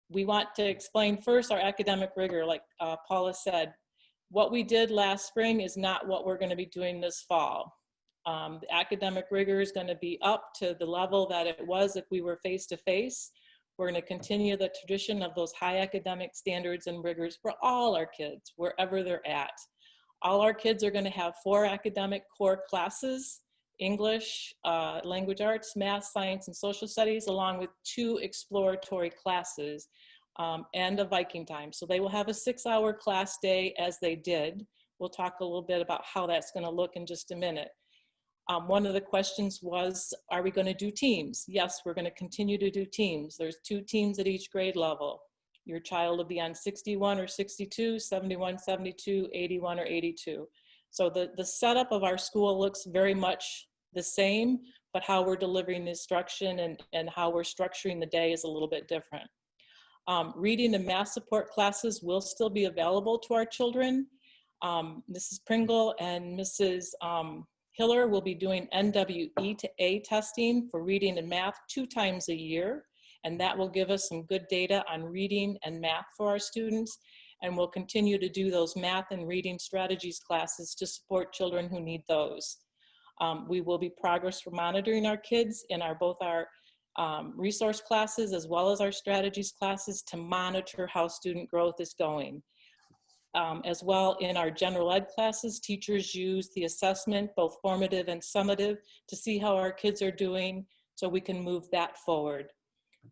we want to explain first our academic rigor, like Paula said. What we did last spring is not what we're going to be doing this fall. The academic rigor is going to be up to the level that it was if we were face-to-face. We're going to continue the tradition of those high academic standards and rigors for all our kids, wherever they're at. All our kids are going to have 4 academic core classes: English, language arts, math, science, and social studies, along with 2 exploratory classes and a Viking time. So they will have a 6-hour class day as they did. We'll talk a little bit about how that's going to look in just a minute. One of the questions was, are we going to do teams? Yes, we're going to continue to do teams. There's 2 teams at each grade level. Your child will be on 61 or 62, 71, 72, 81, or 82. So the setup of our school looks very much the same, but how we're delivering the instruction and how we're structuring the day is a little bit different. Reading and math support classes will still be available to our children. Mrs. Pringle and Mrs. Hiller will be doing NWE-A testing for reading and math 2 times a year, and that will give us some good data on reading and math for our students, and we'll continue to do those math and reading strategies classes to support children who need those. We will be progress monitoring our kids in both our resource classes as well as our strategies classes to monitor how student growth is going. As well, in our general ed classes, teachers use the assessment, both formative and summative, to see how our kids are doing so we can move that forward.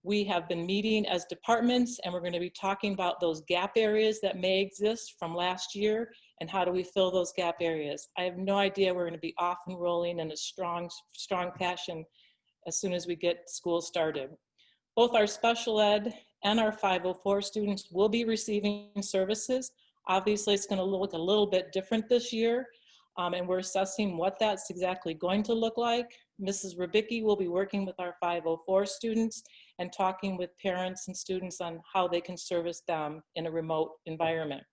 We have been meeting as departments, and we're going to be talking about those gap areas that may exist from last year and how do we fill those gap areas. I have no idea we're going to be off and rolling in a strong passion as soon as we get school started. Both our special ed and our 504 students will be receiving services. Obviously, it's going to look a little bit different this year, and we're assessing what that's exactly going to look like. Mrs. Rubicki will be working with our 504 students and talking with parents and students on how they can service them in a remote environment.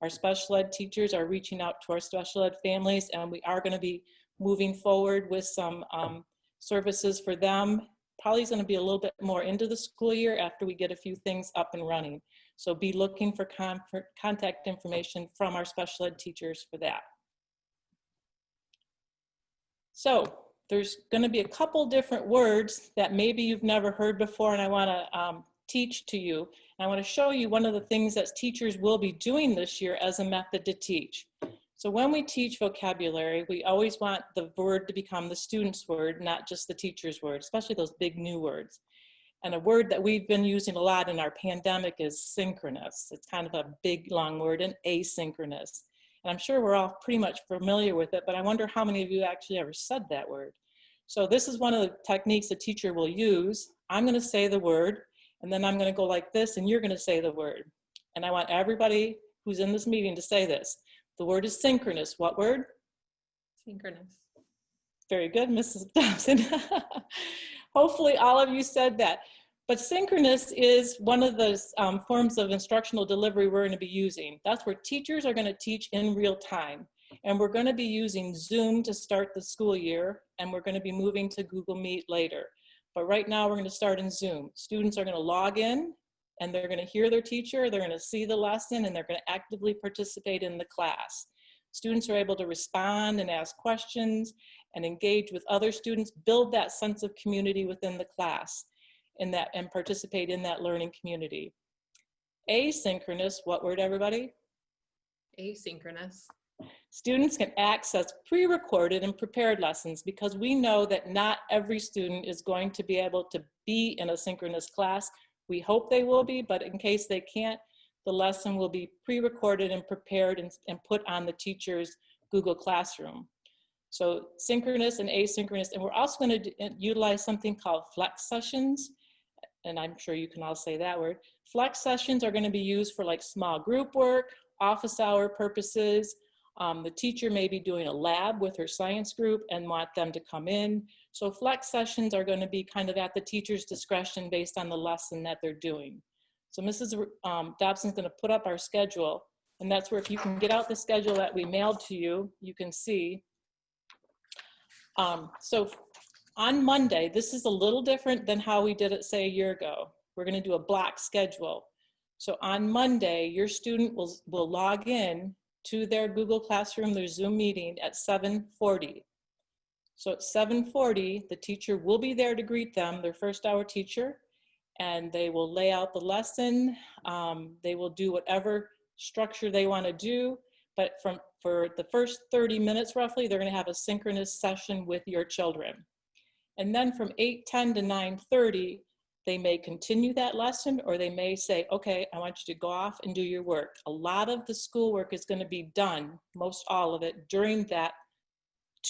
Our special ed teachers are reaching out to our special ed families, and we are going to be moving forward with some services for them. Probably going to be a little bit more into the school year after we get a few things up and running. So be looking for contact information from our special ed teachers for that. So there's going to be a couple different words that maybe you've never heard before, and I want to teach to you. And I want to show you one of the things that teachers will be doing this year as a method to teach. So when we teach vocabulary, we always want the word to become the student's word, not just the teacher's word, especially those big new words. And a word that we've been using a lot in our pandemic is synchronous. It's kind of a big, long word, and asynchronous. And I'm sure we're all pretty much familiar with it, but I wonder how many of you actually ever said that word. So this is one of the techniques a teacher will use. I'm going to say the word, and then I'm going to go like this, and you're going to say the word. And I want everybody who's in this meeting to say this. The word is synchronous. What word? Synchronous. Very good, Mrs. Thompson. Hopefully all of you said that. But synchronous is one of the forms of instructional delivery we're going to be using. That's where teachers are going to teach in real time. And we're going to be using Zoom to start the school year, and we're going to be moving to Google Meet later. But right now we're going to start in Zoom. Students are going to log in, and they're going to hear their teacher, they're going to see the lesson, and they're going to actively participate in the class. Students are able to respond and ask questions and engage with other students, build that sense of community within the class and participate in that learning community. Asynchronous, what word, everybody? Asynchronous. Students can access pre-recorded and prepared lessons because we know that not every student is going to be able to be in a synchronous class. We hope they will be, but in case they can't, the lesson will be pre-recorded and prepared and put on the teacher's Google Classroom. So synchronous and asynchronous, and we're also going to utilize something called flex sessions, and I'm sure you can all say that word. Flex sessions are going to be used for like small group work, office hour purposes. The teacher may be doing a lab with her science group and want them to come in. So flex sessions are going to be kind of at the teacher's discretion based on the lesson that they're doing. So Mrs. Dobson's going to put up our schedule, and that's where if you can get out the schedule that we mailed to you, you can see. So on Monday, this is a little different than how we did it, say, a year ago. we're going to do a block schedule. So on Monday, your student will log in to their Google Classroom, their Zoom meeting at 7:40. So at 7:40, the teacher will be there to greet them, their first hour teacher, and they will lay out the lesson. They will do whatever structure they want to do, but for the first 30 minutes roughly, they're going to have a synchronous session with your children. And then from 8:10 to 9:30, they may continue that lesson, or they may say, okay, I want you to go off and do your work. A lot of the schoolwork is going to be done, most all of it, during that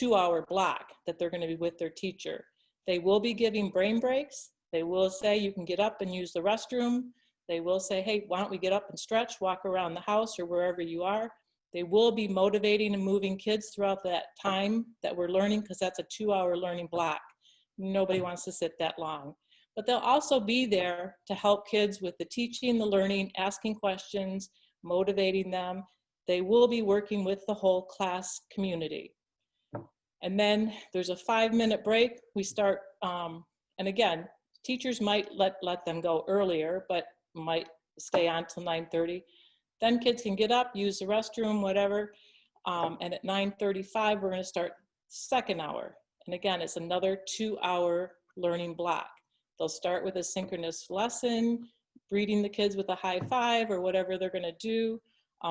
2-hour block that they're going to be with their teacher. They will be giving brain breaks. They will say you can get up and use the restroom. They will say, hey, why don't we get up and stretch, walk around the house or wherever you are. They will be motivating and moving kids throughout that time that we're learning, because that's a 2-hour learning block. Nobody wants to sit that long. But they'll also be there to help kids with the teaching, the learning, asking questions, motivating them. They will be working with the whole class community. And then there's a 5-minute break. We start, and again, teachers might let them go earlier, but might stay on till 9:30. Then kids can get up, use the restroom, whatever. And at 9:35, we're gonna start second hour. And again, it's another 2-hour learning block. They'll start with a synchronous lesson, greeting the kids with a high five or whatever they're gonna do,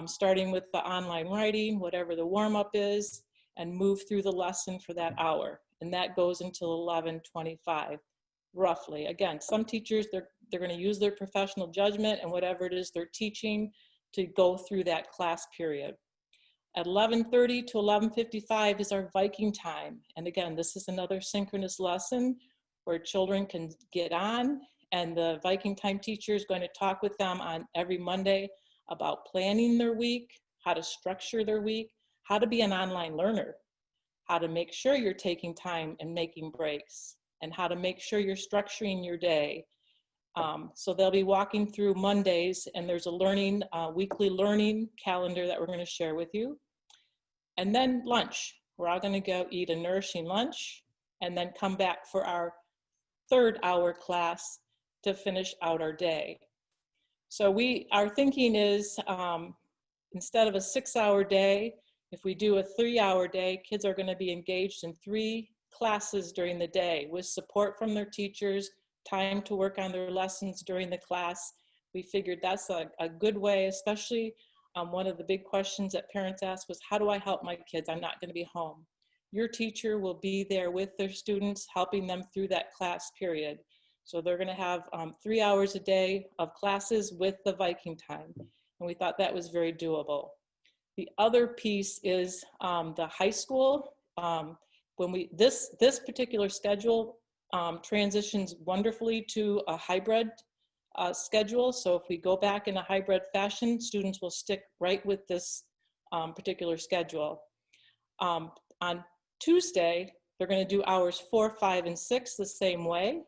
starting with the online writing, whatever the warm-up is, and move through the lesson for that hour. And that goes until 11:25, roughly. Again, some teachers, they're gonna use their professional judgment and whatever it is they're teaching to go through that class period. At 11:30 to 11:55 is our Viking time. And again, this is another synchronous lesson where children can get on, and the Viking time teacher is going to talk with them on every Monday about planning their week, how to structure their week, how to be an online learner, how to make sure you're taking time and making breaks, and how to make sure you're structuring your day. So they'll be walking through Mondays, and there's a learning, weekly learning calendar that we're going to share with you. And then lunch. We're all going to go eat a nourishing lunch and then come back for our 3rd hour class to finish out our day. So our thinking is, instead of a 6-hour day, if we do a 3-hour day, kids are going to be engaged in 3 classes during the day with support from their teachers, time to work on their lessons during the class. We figured that's a good way, especially one of the big questions that parents ask was, how do I help my kids? I'm not going to be home. Your teacher will be there with their students, helping them through that class period. So they're going to have 3 hours a day of classes with the Viking time. And we thought that was very doable. The other piece is the high school. This particular schedule transitions wonderfully to a hybrid schedule. So if we go back in a hybrid fashion, students will stick right with this particular schedule. On Tuesday, they're going to do hours 4, 5, and 6 the same way.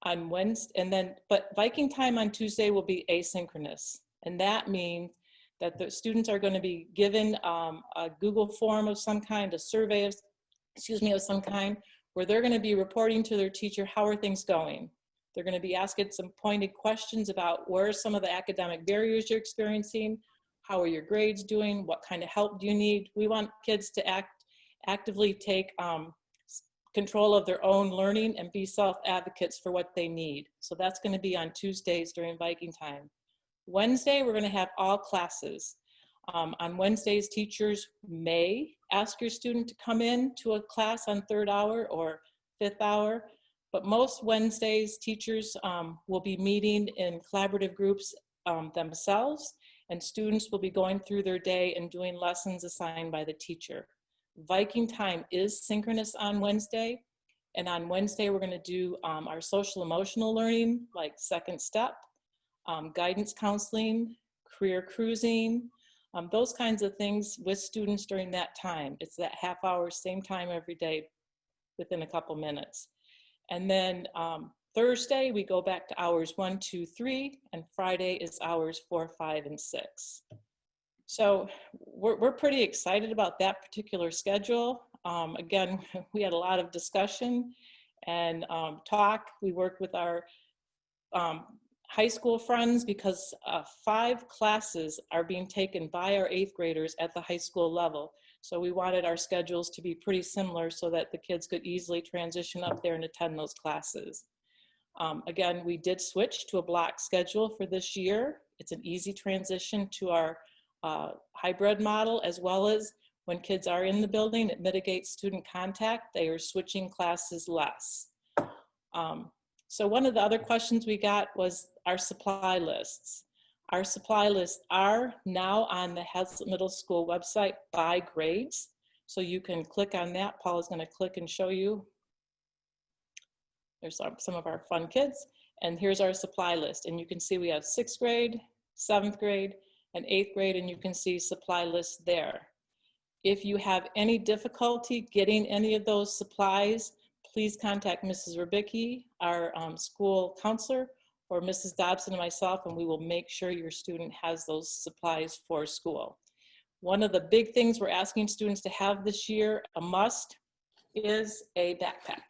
On Wednesday, but Viking time on Tuesday will be asynchronous, and that means that the students are going to be given a Google form of some kind, a survey of some kind, where they're going to be reporting to their teacher, how are things going? They're going to be asking some pointed questions about where are some of the academic barriers you're experiencing, how are your grades doing, what kind of help do you need? We want kids to actively take control of their own learning and be self-advocates for what they need. So that's going to be on Tuesdays during Viking time. Wednesday, we're going to have all classes. On Wednesdays, teachers may ask your student to come in to a class on 3rd hour or 5th hour, but most Wednesdays, teachers will be meeting in collaborative groups themselves, and students will be going through their day and doing lessons assigned by the teacher. Viking time is synchronous on Wednesday, and on Wednesday, we're going to do our social emotional learning, like second step, guidance counseling, career cruising, those kinds of things with students during that time. It's that half hour, same time every day within a couple minutes. And then Thursday, we go back to hours 1, 2, 3, and Friday is hours 4, 5, and 6. So we're pretty excited about that particular schedule. Again, we had a lot of discussion and talk. We worked with our high school friends because 5 classes are being taken by our 8th graders at the high school level. So we wanted our schedules to be pretty similar so that the kids could easily transition up there and attend those classes. Again, we did switch to a block schedule for this year. It's an easy transition to our hybrid model, as well as when kids are in the building, it mitigates student contact. They are switching classes less. So one of the other questions we got was our supply lists. Our supply lists are now on the Hazlet Middle School website by grades. So you can click on that. Paul is going to click and show you. There's some of our fun kids. And here's our supply list. And you can see we have 6th grade, 7th grade, and 8th grade, and you can see supply lists there. If you have any difficulty getting any of those supplies, please contact Mrs. Rubicki, our school counselor, or Mrs. Dobson and myself, and we will make sure your student has those supplies for school. One of the big things we're asking students to have this year, a must, is a backpack.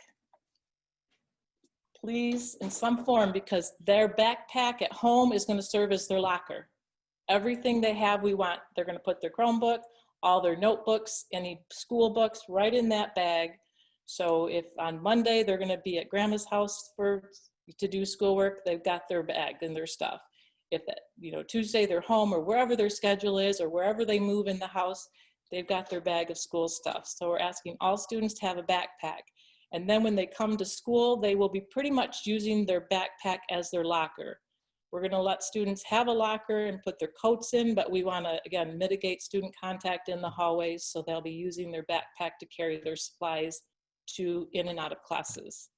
Please, in some form, because their backpack at home is going to serve as their locker. Everything they have, we want, they're going to put their Chromebook, all their notebooks, any school books right in that bag. So if on Monday they're going to be at grandma's house to do schoolwork, they've got their bag and their stuff. If Tuesday they're home or wherever their schedule is or wherever they move in the house, they've got their bag of school stuff. So we're asking all students to have a backpack. And then when they come to school, they will be pretty much using their backpack as their locker. We're going to let students have a locker and put their coats in, but we want to, again, mitigate student contact in the hallways, so they'll be using their backpack to carry their supplies to in and out of classes.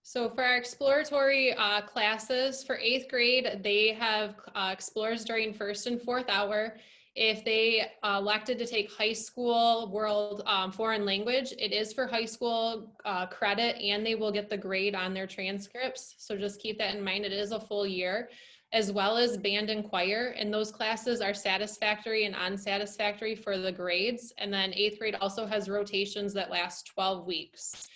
So for our exploratory classes for 8th grade, they have explorers during 1st and 4th hour. If they elected to take high school world foreign language, it is for high school credit, and they will get the grade on their transcripts. So just keep that in mind. It is a full year, as well as band and choir. And those classes are satisfactory and unsatisfactory for the grades. And then 8th grade also has rotations that last 12 weeks.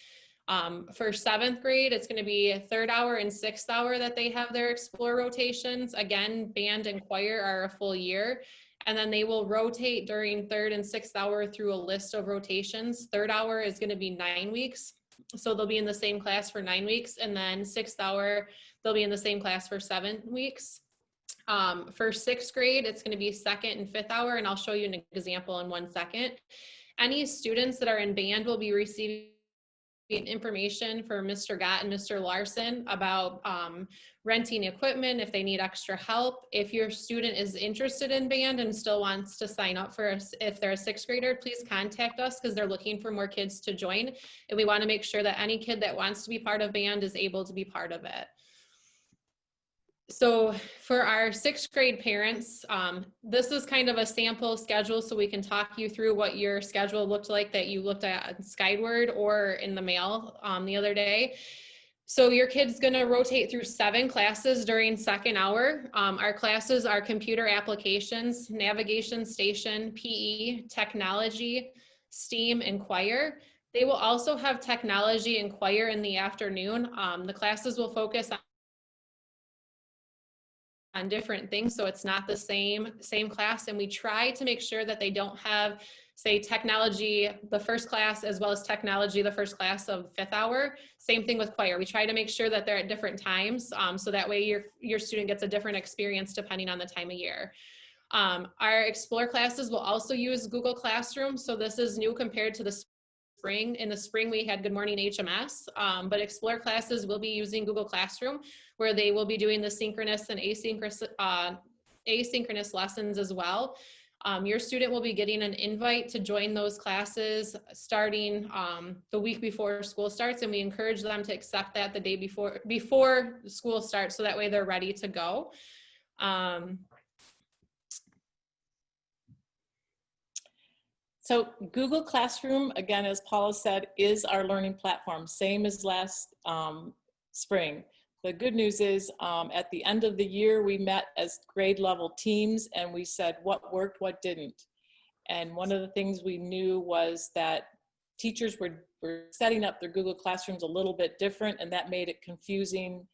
For 7th grade, it's going to be 3rd hour and 6th hour that they have their explore rotations. Again, band and choir are a full year. And then they will rotate during 3rd and 6th hour through a list of rotations. 3rd hour is going to be 9 weeks. So they'll be in the same class for 9 weeks. And then 6th hour, they'll be in the same class for 7 weeks. For 6th grade, it's going to be 2nd and 5th hour. And I'll show you an example in 1 second. Any students that are in band will be receiving information for Mr. Gott and Mr. Larson about renting equipment if they need extra help. If your student is interested in band and still wants to sign up for us, if they're a 6th grader, please contact us, because they're looking for more kids to join. And we want to make sure that any kid that wants to be part of band is able to be part of it. So for our 6th grade parents, this is kind of a sample schedule so we can talk you through what your schedule looked like that you looked at Skyward or in the mail the other day. So your kid's going to rotate through 7 classes during 2nd hour. Our classes are computer applications, navigation station, PE, technology, STEAM, and choir. They will also have technology and choir in the afternoon. The classes will focus on different things, so it's not the same class, and we try to make sure that they don't have, say, technology the first class as well as technology the first class of 5th hour. Same thing with choir. We try to make sure that they're at different times, so that way your student gets a different experience depending on the time of year. Our Explore classes will also use Google Classroom, so this is new compared to the spring. In the spring, we had Good Morning HMS, but Explore classes will be using Google Classroom, where they will be doing the synchronous and asynchronous lessons as well. Your student will be getting an invite to join those classes starting the week before school starts, and we encourage them to accept that the day before school starts, so that way they're ready to go. So Google Classroom, again, as Paula said, is our learning platform, same as last spring. The good news is at the end of the year, we met as grade level teams and we said what worked, what didn't. And one of the things we knew was that teachers were were setting up their Google Classrooms a little bit different, and that made it confusing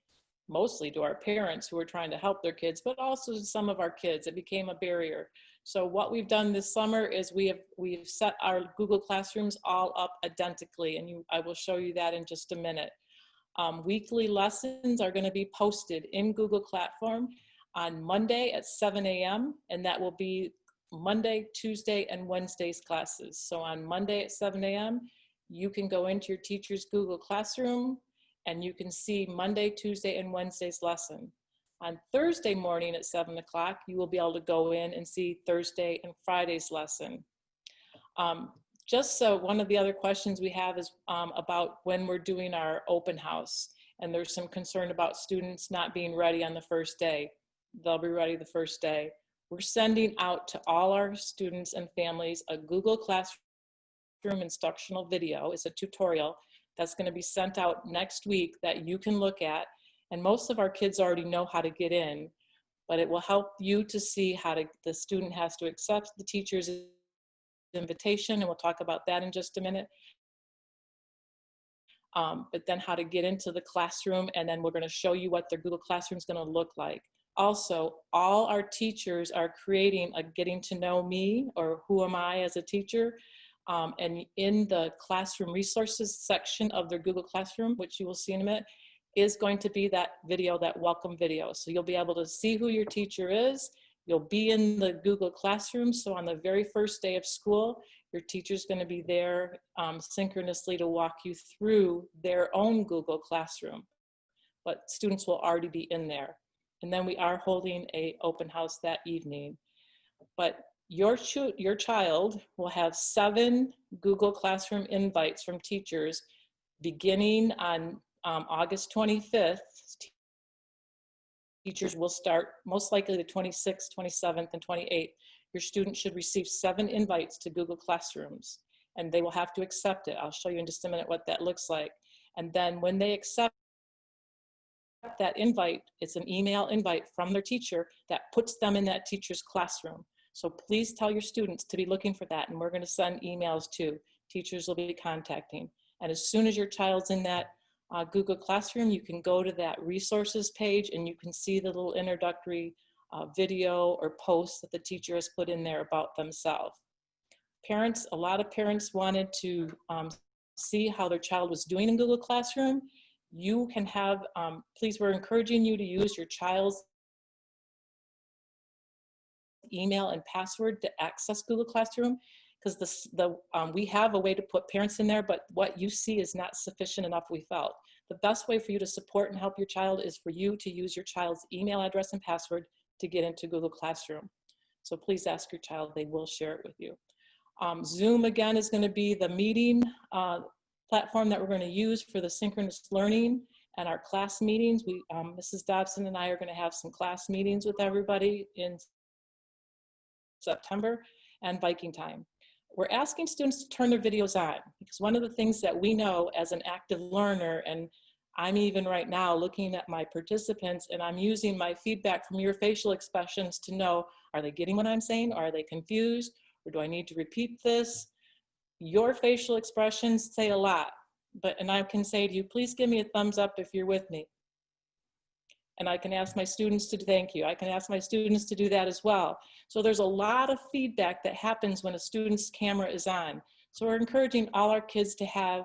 mostly to our parents who were trying to help their kids, but also to some of our kids. It became a barrier. So what we've done this summer is we've set our Google Classrooms all up identically, and I will show you that in just a minute. Weekly lessons are going to be posted in Google Platform on Monday at 7 a.m. and that will be Monday, Tuesday, and Wednesday's classes. So on Monday at 7 a.m., you can go into your teacher's Google Classroom and you can see Monday, Tuesday, and Wednesday's lesson. On Thursday morning at 7 o'clock, you will be able to go in and see Thursday and Friday's lesson. Just so one of the other questions we have is about when we're doing our open house. And there's some concern about students not being ready on the first day. They'll be ready the first day. We're sending out to all our students and families a Google Classroom instructional video. It's a tutorial that's going to be sent out next week that you can look at. And most of our kids already know how to get in, but it will help you to see how the student has to accept the teacher's invitation, and we'll talk about that in just a minute. But then how to get into the classroom, and then we're going to show you what their Google Classroom is going to look like. Also, all our teachers are creating a getting to know me, or who am I as a teacher, and in the classroom resources section of their Google Classroom, which you will see in a minute, is going to be that video, that welcome video. So you'll be able to see who your teacher is. You'll be in the Google Classroom. So on the very first day of school, your teacher's going to be there synchronously to walk you through their own Google Classroom. But students will already be in there. And then we are holding an open house that evening. But your child will have 7 Google Classroom invites from teachers beginning on August 25th. Teachers will start most likely the 26th, 27th, and 28th. Your student should receive 7 invites to Google Classrooms, and they will have to accept it. I'll show you in just a minute what that looks like. And then when they accept that invite, it's an email invite from their teacher that puts them in that teacher's classroom. So please tell your students to be looking for that, and we're going to send emails too. Teachers will be contacting. And as soon as your child's in that Google Classroom, you can go to that resources page and you can see the little introductory video or post that the teacher has put in there about themselves. Parents, a lot of parents wanted to see how their child was doing in Google Classroom. You can have, please, we're encouraging you to use your child's email and password to access Google Classroom, because we have a way to put parents in there, but what you see is not sufficient enough, we felt. The best way for you to support and help your child is for you to use your child's email address and password to get into Google Classroom. So please ask your child, they will share it with you. Zoom, again, is going to be the meeting platform that we're going to use for the synchronous learning and our class meetings. Mrs. Dobson and I are going to have some class meetings with everybody in September, and Viking Time. We're asking students to turn their videos on, because one of the things that we know as an active learner, and I'm even right now looking at my participants and I'm using my feedback from your facial expressions to know, are they getting what I'm saying? Are they confused? Or do I need to repeat this? Your facial expressions say a lot, and I can say to you, please give me a thumbs up if you're with me. And I can ask my students to thank you. I can ask my students to do that as well. So there's a lot of feedback that happens when a student's camera is on. So we're encouraging all our kids to have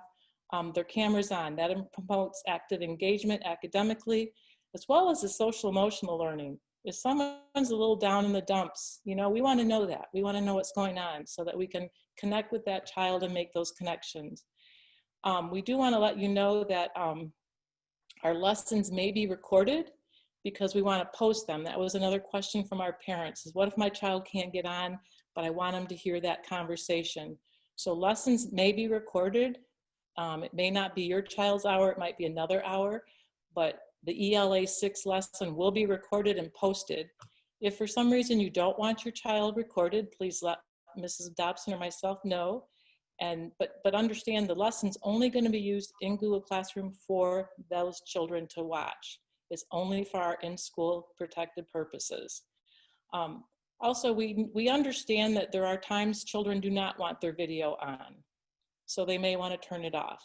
their cameras on. That promotes active engagement academically, as well as the social emotional learning. If someone's a little down in the dumps, we want to know that. We want to know what's going on so that we can connect with that child and make those connections. We do want to let you know that our lessons may be recorded, because we want to post them. That was another question from our parents, is what if my child can't get on, but I want them to hear that conversation? So lessons may be recorded. It may not be your child's hour, it might be another hour, but the ELA 6 lesson will be recorded and posted. If for some reason you don't want your child recorded, please let Mrs. Dobson or myself know. But understand the lesson's only going to be used in Google Classroom for those children to watch. It's only for our in-school protected purposes. Also, we understand that there are times children do not want their video on. so they may want to turn it off.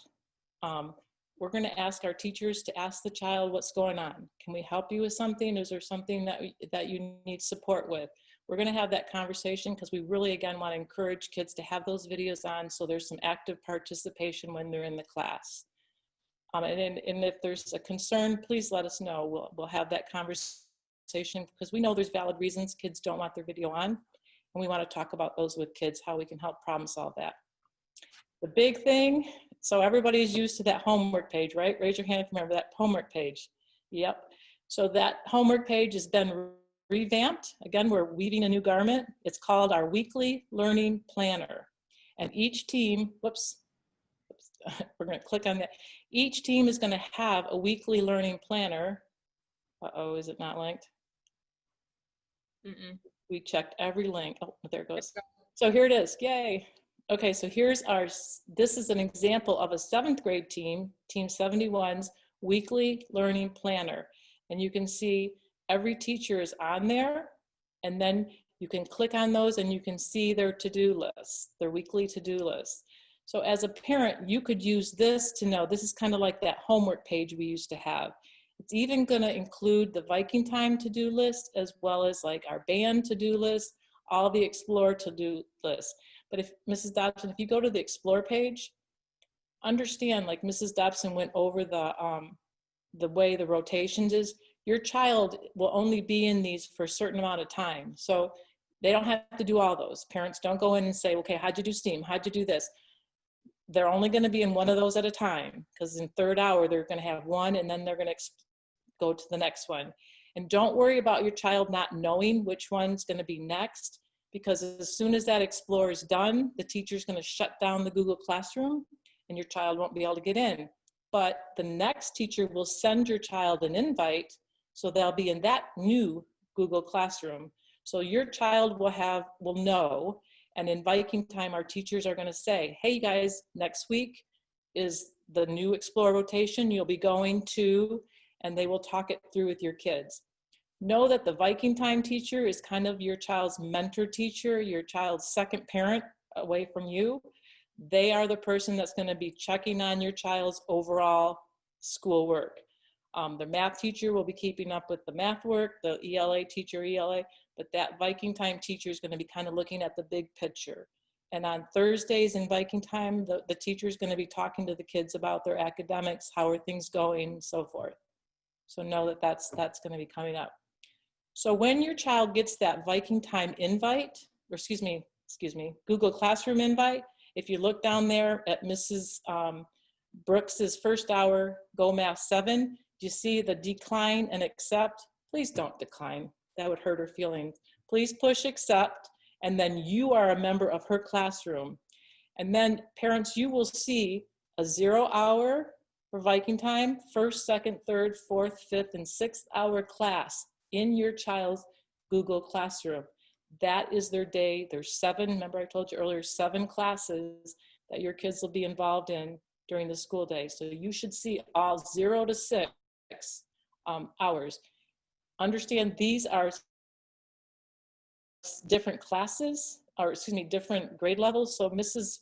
We're going to ask our teachers to ask the child what's going on. Can we help you with something? Is there something that you need support with? We're going to have that conversation because we really, again, want to encourage kids to have those videos on so there's some active participation when they're in the class. And if there's a concern, please let us know. We'll have that conversation because we know there's valid reasons kids don't want their video on. And we want to talk about those with kids, how we can help problem solve that. The big thing, so everybody's used to that homework page, right? Raise your hand if you remember that homework page. Yep. So that homework page has been revamped. Again, we're weaving a new garment. It's called our weekly learning planner. And each team, we're going to click on that. Each team is going to have a weekly learning planner. Uh-oh, is it not linked? We checked every link. Oh, there it goes. So here it is. Yay. Okay, so this is an example of a 7th grade team, Team 71's weekly learning planner. And you can see every teacher is on there, and then you can click on those and you can see their to-do lists, their weekly to-do lists. So as a parent, you could use this to know, this is kind of like that homework page we used to have. It's even going to include the Viking Time to-do list, as well as like our band to-do list, all the Explore to-do lists. But if Mrs. Dobson, if you go to the Explore page, understand, like Mrs. Dobson went over the way the rotations is, your child will only be in these for a certain amount of time. So they don't have to do all those. Parents don't go in and say, okay, how'd you do STEAM? How'd you do this? They're only going to be in one of those at a time, because in 3rd hour, they're going to have one, and then they're going to go to the next one. And don't worry about your child not knowing which one's going to be next, because as soon as that Explore is done, the teacher's going to shut down the Google Classroom and your child won't be able to get in. But the next teacher will send your child an invite, so they'll be in that new Google Classroom. So your child will know, and in Viking Time, our teachers are going to say, hey, you guys, next week is the new Explore rotation you'll be going to, and they will talk it through with your kids. Know that the Viking Time teacher is kind of your child's mentor teacher, your child's second parent away from you. They are the person that's going to be checking on your child's overall schoolwork. The math teacher will be keeping up with the math work, the ELA teacher, ELA, but that Viking Time teacher is going to be kind of looking at the big picture. And on Thursdays in Viking Time, the teacher is going to be talking to the kids about their academics, how are things going, and so forth. So know that that's going to be coming up. So when your child gets that Viking Time invite, or excuse me, Google Classroom invite, if you look down there at Mrs. Brooks's 1st hour Go Math 7, do you see the decline and accept? Please don't decline. That would hurt her feelings. Please push accept, and then you are a member of her classroom. And then parents, you will see a 0 hour for Viking Time, 1st, 2nd, 3rd, 4th, 5th, and 6th hour class in your child's Google Classroom. That is their day. There's 7, remember I told you earlier, 7 classes that your kids will be involved in during the school day. So you should see all 0 to 6 hours. Understand these are different classes, or excuse me, different grade levels. So Mrs.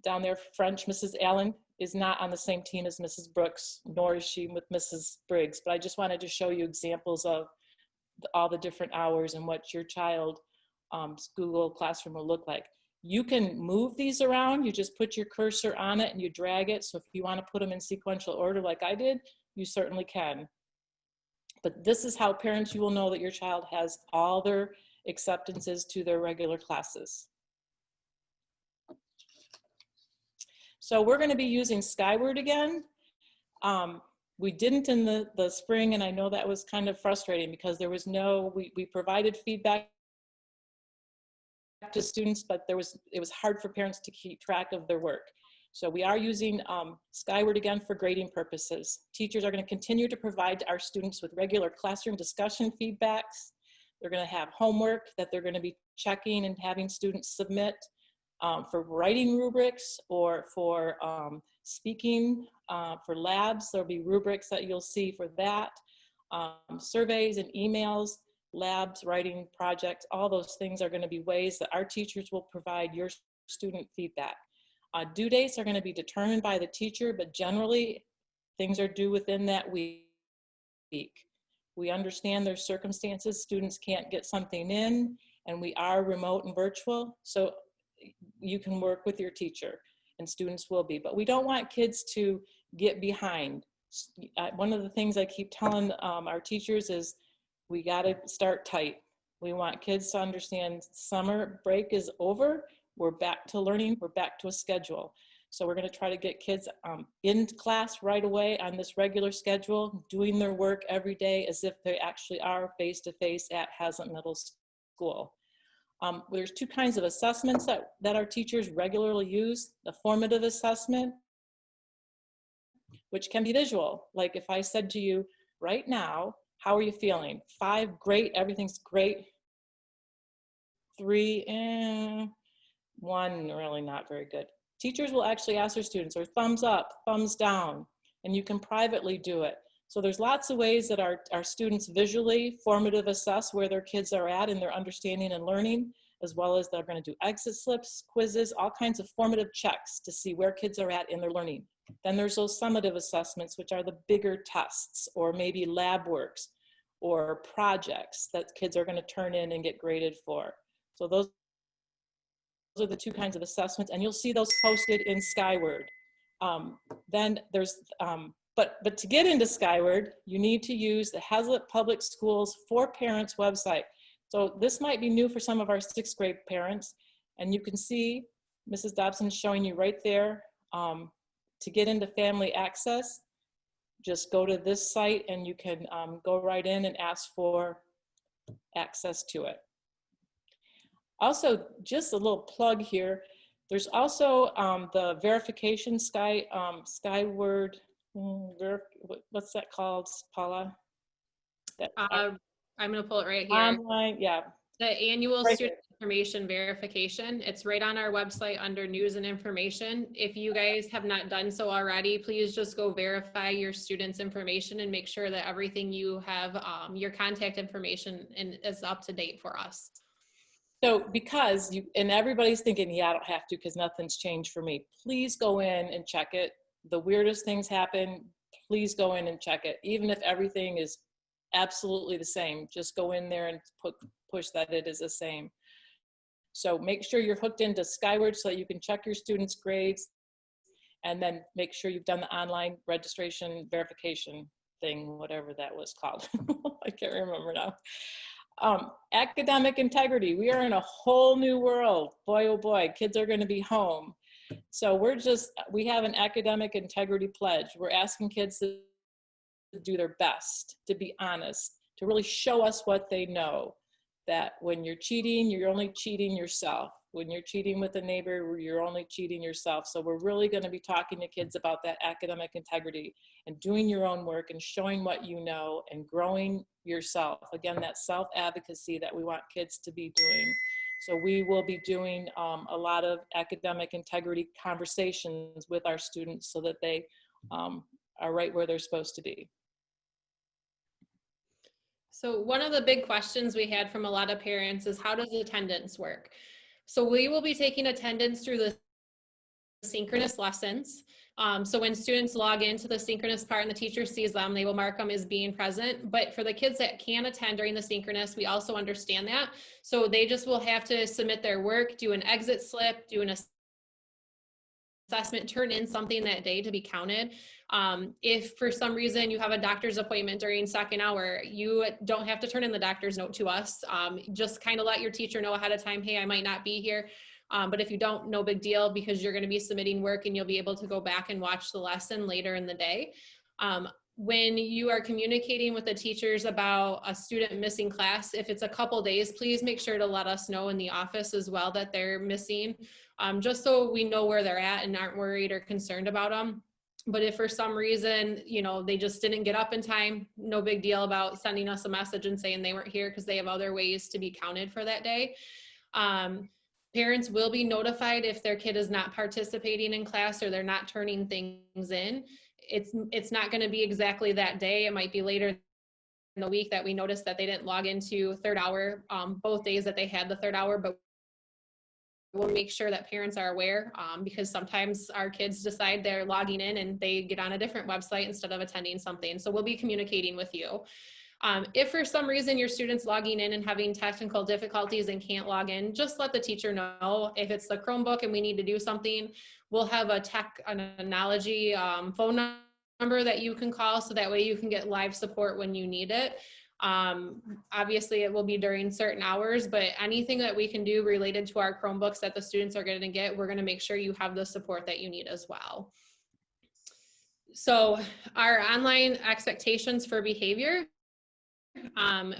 Down there, French, Mrs. Allen is not on the same team as Mrs. Brooks, nor is she with Mrs. Briggs. But I just wanted to show you examples of all the different hours and what your child's Google Classroom will look like. You can move these around. You just put your cursor on it and you drag it. So if you want to put them in sequential order like I did, you certainly can. But this is how parents, you will know that your child has all their acceptances to their regular classes. So we're going to be using Skyward again. We didn't in the spring, and I know that was kind of frustrating because there was we provided feedback to students, but it was hard for parents to keep track of their work. So we are using Skyward again for grading purposes. Teachers are going to continue to provide our students with regular classroom discussion feedbacks. They're going to have homework that they're going to be checking and having students submit for writing rubrics or for speaking for labs. There'll be rubrics that you'll see for that. Surveys and emails, labs, writing projects, all those things are going to be ways that our teachers will provide your student feedback. Due dates are going to be determined by the teacher, but generally things are due within that week. We understand there's circumstances, students can't get something in, and we are remote and virtual, so you can work with your teacher, and students will be, but we don't want kids to get behind. One of the things I keep telling our teachers is we got to start tight. We want kids to understand summer break is over, we're back to learning, we're back to a schedule. So we're going to try to get kids in class right away on this regular schedule, doing their work every day as if they actually are face-to-face at Hazlet Middle School. There's two kinds of assessments that our teachers regularly use. The formative assessment, which can be visual. Like if I said to you, right now, how are you feeling? 5, great, everything's great. 3, 1, really not very good. Teachers will actually ask their students, or thumbs up, thumbs down, and you can privately do it. So there's lots of ways that our students visually formative assess where their kids are at in their understanding and learning, as well as they're going to do exit slips, quizzes, all kinds of formative checks to see where kids are at in their learning. Then there's those summative assessments, which are the bigger tests, or maybe lab works, or projects that kids are going to turn in and get graded for. So those are the two kinds of assessments, and you'll see those posted in Skyward. Then there's, but to get into Skyward, you need to use the Hazlet Public Schools for Parents website. So this might be new for some of our 6th grade parents, and you can see Mrs. Dobson showing you right there. To get into Family Access, just go to this site and you can go right in and ask for access to it. Also, just a little plug here, there's also the verification Skyward, what's that called, Paula? I'm going to pull it right here. Online, yeah. The annual Right student information verification. It's right on our website under news and information. If you guys have not done so already, please just go verify your students' information and make sure that everything you have, your contact information is up to date for us. So because and everybody's thinking, yeah, I don't have to because nothing's changed for me. Please go in and check it. The weirdest things happen. Please go in and check it. Even if everything is absolutely the same, just go in there and push that it is the same. So make sure you're hooked into Skyward so that you can check your students' grades, and then make sure you've done the online registration verification thing, whatever that was called. I can't remember now. Academic integrity. We are in a whole new world. Boy, oh boy, kids are going to be home. So we have an academic integrity pledge. We're asking kids to do their best, to be honest, to really show us what they know. That when you're cheating, you're only cheating yourself. When you're cheating with a neighbor, you're only cheating yourself. So we're really going to be talking to kids about that academic integrity and doing your own work and showing what you know and growing yourself. Again, that self-advocacy that we want kids to be doing. So we will be doing a lot of academic integrity conversations with our students so that they are right where they're supposed to be. So one of the big questions we had from a lot of parents is, how does attendance work? So we will be taking attendance through the synchronous lessons. So when students log into the synchronous part and the teacher sees them, they will mark them as being present. But for the kids that can attend during the synchronous, we also understand that. So they just will have to submit their work, do an exit slip, do an assessment, turn in something that day to be counted. If for some reason you have a doctor's appointment during second hour, you don't have to turn in the doctor's note to us. Just kind of let your teacher know ahead of time, hey, I might not be here. But if you don't, no big deal, because you're going to be submitting work and you'll be able to go back and watch the lesson later in the day. When you are communicating with the teachers about a student missing class, if it's a couple days, please make sure to let us know in the office as well that they're missing, just so we know where they're at and aren't worried or concerned about them. But if for some reason, you know, they just didn't get up in time, no big deal about sending us a message and saying they weren't here, because they have other ways to be counted for that day. Parents will be notified if their kid is not participating in class or they're not turning things in. It's not going to be exactly that day. It might be later in the week that we notice that they didn't log into third hour, both days that they had the third hour, but we'll make sure that parents are aware, because sometimes our kids decide they're logging in and they get on a different website instead of attending something. So we'll be communicating with you. If for some reason your student's logging in and having technical difficulties and can't log in, just let the teacher know. If it's the Chromebook and we need to do something, we'll have a technology phone number that you can call, so that way you can get live support when you need it. Obviously it will be during certain hours, but anything that we can do related to our Chromebooks that the students are going to get, we're going to make sure you have the support that you need as well. So our online expectations for behavior,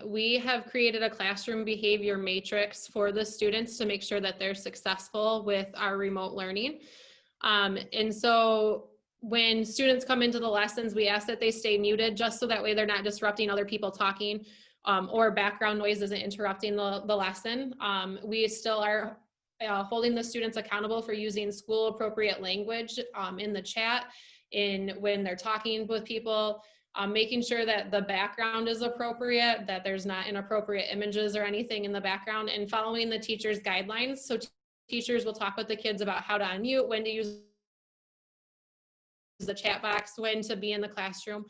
we have created a classroom behavior matrix for the students to make sure that they're successful with our remote learning. And so when students come into the lessons, we ask that they stay muted, just so that way they're not disrupting other people talking, or background noise isn't interrupting the lesson. We still are holding the students accountable for using school appropriate language in the chat, when they're talking with people, making sure that the background is appropriate, that there's not inappropriate images or anything in the background, and following the teacher's guidelines. So teachers will talk with the kids about how to unmute, when to use the chat box, when to be in the classroom,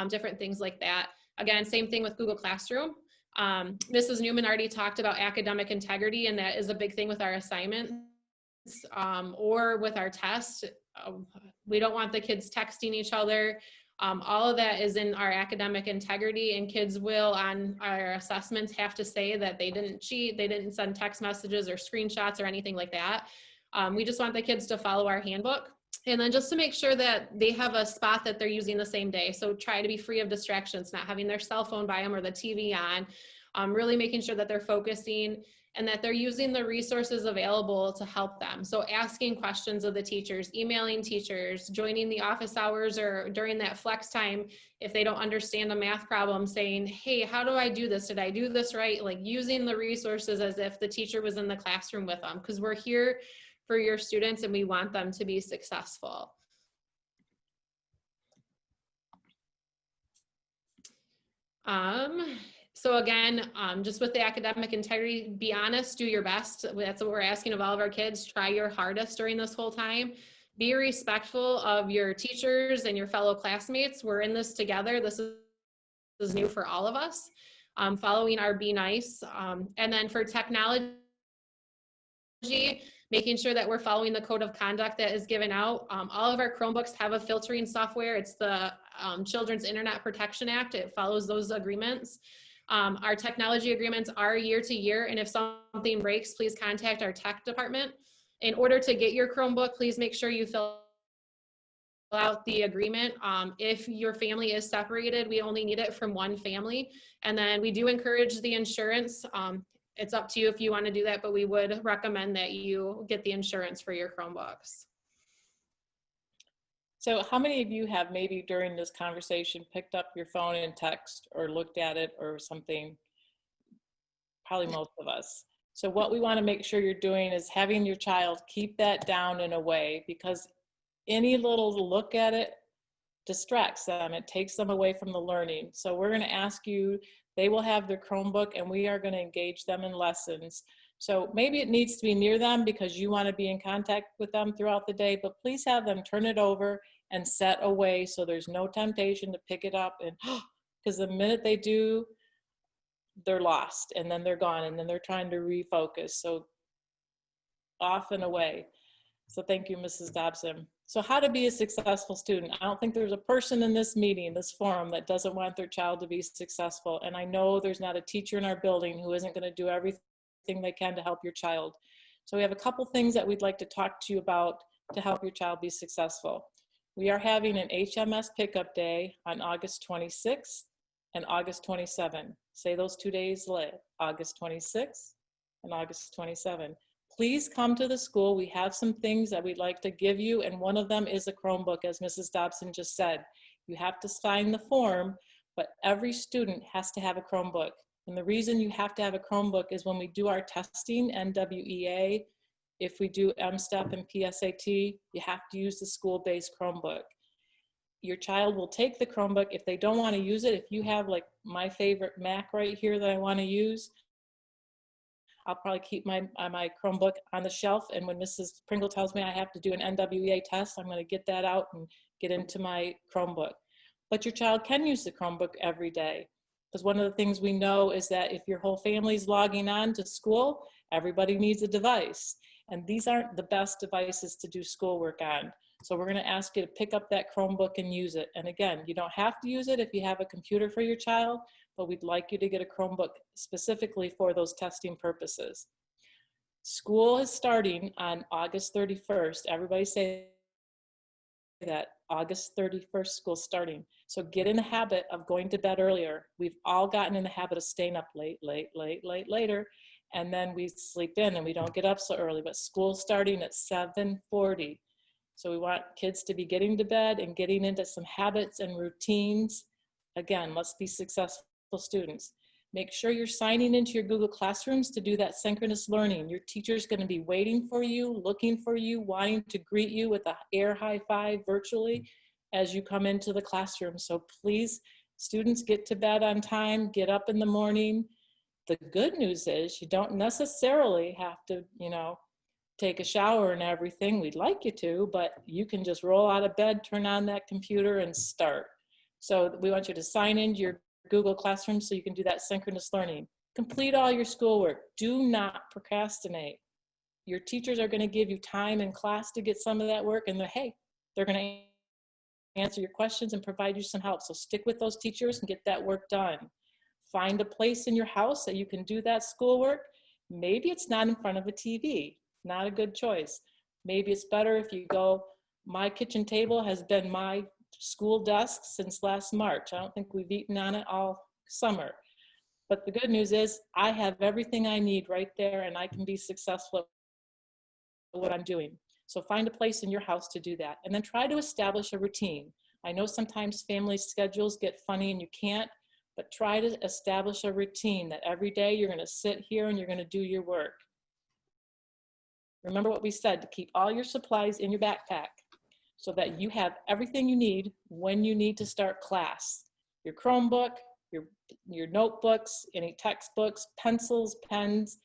different things like that. Again, same thing with Google Classroom. Mrs. Newman already talked about academic integrity, and that is a big thing with our assignments, or with our tests. We don't want the kids texting each other. All of that is in our academic integrity, and kids will, on our assessments, have to say that they didn't cheat, they didn't send text messages or screenshots or anything like that. We just want the kids to follow our handbook. And then just to make sure that they have a spot that they're using the same day. So try to be free of distractions, not having their cell phone by them or the TV on, really making sure that they're focusing and that they're using the resources available to help them. So asking questions of the teachers, emailing teachers, joining the office hours, or during that flex time, if they don't understand a math problem, saying, hey, how do I do this? Did I do this right? Like using the resources as if the teacher was in the classroom with them, because we're here for your students and we want them to be successful. So again, just with the academic integrity, be honest, do your best. That's what we're asking of all of our kids. Try your hardest during this whole time. Be respectful of your teachers and your fellow classmates. We're in this together. This is new for all of us. Following our be nice. And then for technology, making sure that we're following the code of conduct that is given out. All of our Chromebooks have a filtering software. It's the Children's Internet Protection Act. It follows those agreements. Our technology agreements are year to year, and if something breaks, please contact our tech department. In order to get your Chromebook, please make sure you fill out the agreement. If your family is separated, we only need it from one family. And then we do encourage the insurance. It's up to you if you want to do that, but we would recommend that you get the insurance for your Chromebooks. So how many of you have maybe during this conversation picked up your phone and text or looked at it or something? Probably most of us. So what we want to make sure you're doing is having your child keep that down in a way, because any little look at it distracts them. It takes them away from the learning. So we're going to ask you, they will have their Chromebook and we are going to engage them in lessons. So maybe it needs to be near them because you want to be in contact with them throughout the day, but please have them turn it over and set away so there's no temptation to pick it up, and because the minute they do, they're lost and then they're gone and then they're trying to refocus. So off and away. So thank you, Mrs. Dobson. So how to be a successful student. I don't think there's a person in this meeting, this forum, that doesn't want their child to be successful. And I know there's not a teacher in our building who isn't going to do everything they can to help your child. So we have a couple things that we'd like to talk to you about to help your child be successful. We are having an HMS pickup day on August 26th and August 27th. Say those 2 days late, August 26th and August 27th. Please come to the school. We have some things that we'd like to give you, and one of them is a Chromebook, as Mrs. Dobson just said. You have to sign the form, but every student has to have a Chromebook. And the reason you have to have a Chromebook is when we do our testing, NWEA, if we do MSTEP and PSAT, you have to use the school-based Chromebook. Your child will take the Chromebook. If they don't want to use it, if you have like my favorite Mac right here that I want to use, I'll probably keep my Chromebook on the shelf, and when Mrs. Pringle tells me I have to do an NWEA test, I'm going to get that out and get into my Chromebook. But your child can use the Chromebook every day, because one of the things we know is that if your whole family's logging on to school, everybody needs a device, and these aren't the best devices to do schoolwork on. So we're going to ask you to pick up that Chromebook and use it. And again, you don't have to use it if you have a computer for your child, but we'd like you to get a Chromebook specifically for those testing purposes. School is starting on August 31st. Everybody say that, August 31st, school starting. So get in the habit of going to bed earlier. We've all gotten in the habit of staying up later, and then we sleep in and we don't get up so early, but school's starting at 7:40. So we want kids to be getting to bed and getting into some habits and routines. Again, let's be successful students. Make sure you're signing into your Google Classrooms to do that synchronous learning. Your teacher's going to be waiting for you, looking for you, wanting to greet you with an air high five virtually as you come into the classroom. So please, students, get to bed on time, get up in the morning. The good news is you don't necessarily have to, take a shower and everything. We'd like you to, but you can just roll out of bed, turn on that computer and start. So we want you to sign into your Google Classroom so you can do that synchronous learning. Complete all your schoolwork. Do not procrastinate. Your teachers are going to give you time in class to get some of that work, and they're going to answer your questions and provide you some help. So stick with those teachers and get that work done. Find a place in your house that you can do that schoolwork. Maybe it's not in front of a TV. Not a good choice. Maybe it's better if you go, my kitchen table has been my school desk since last March. I don't think we've eaten on it all summer. But the good news is I have everything I need right there, and I can be successful at what I'm doing. So find a place in your house to do that, and then try to establish a routine. I know sometimes family schedules get funny and you can't, but try to establish a routine that every day you're going to sit here and you're going to do your work. Remember what we said, to keep all your supplies in your backpack so that you have everything you need when you need to start class. Your Chromebook, your notebooks, any textbooks, pencils, pens,